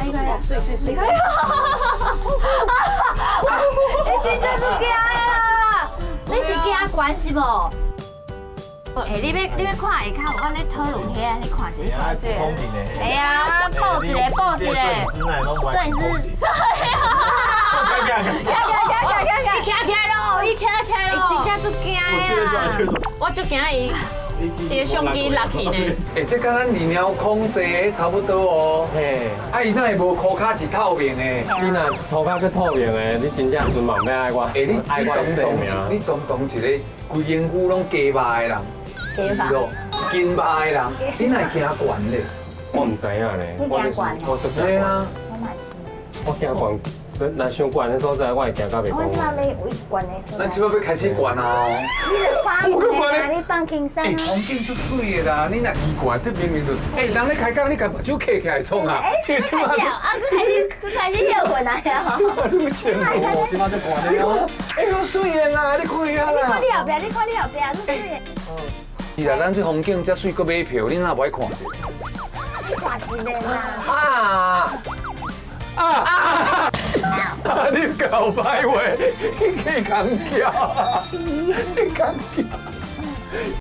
你看，水，你看，你真正是惊的啦！你是惊悬是无？你要看下骹，我咧讨论遐，你看一下，这公平的。哎呀，报一个，报一个，摄影师，你起咯，你起咯，真正足惊的。我足惊伊。一个相机落去呢。哎，这跟咱二鸟控制差不多哦。嘿，啊，伊那无裤卡是透明的。你若涂骹是透明的，你真正存望要爱我，哎，你爱我性命。你当一个规身躯拢鸡巴的人，金巴的人，你哪会惊悬咧？我唔知影咧。你惊悬我哦？对啊。我嘛是。我惊悬，若伤悬的所在，我会惊到袂我即讲。摆要为悬的。咱即摆要开始悬啊！你就放你你放轻松啊。风景足水的啦，你若奇怪，这明明就人咧开讲，你甲目睭揢起来创啊！开始啊，开始跳滚啊！你前我即摆就悬的哦。哎，好水的啦，你看遐啦。你后壁，你看你后壁，你水的。是啦，咱这风景遮水，搁买票，你哪不爱看？你看一个啦。你搞歹话，你去讲叫，你讲叫。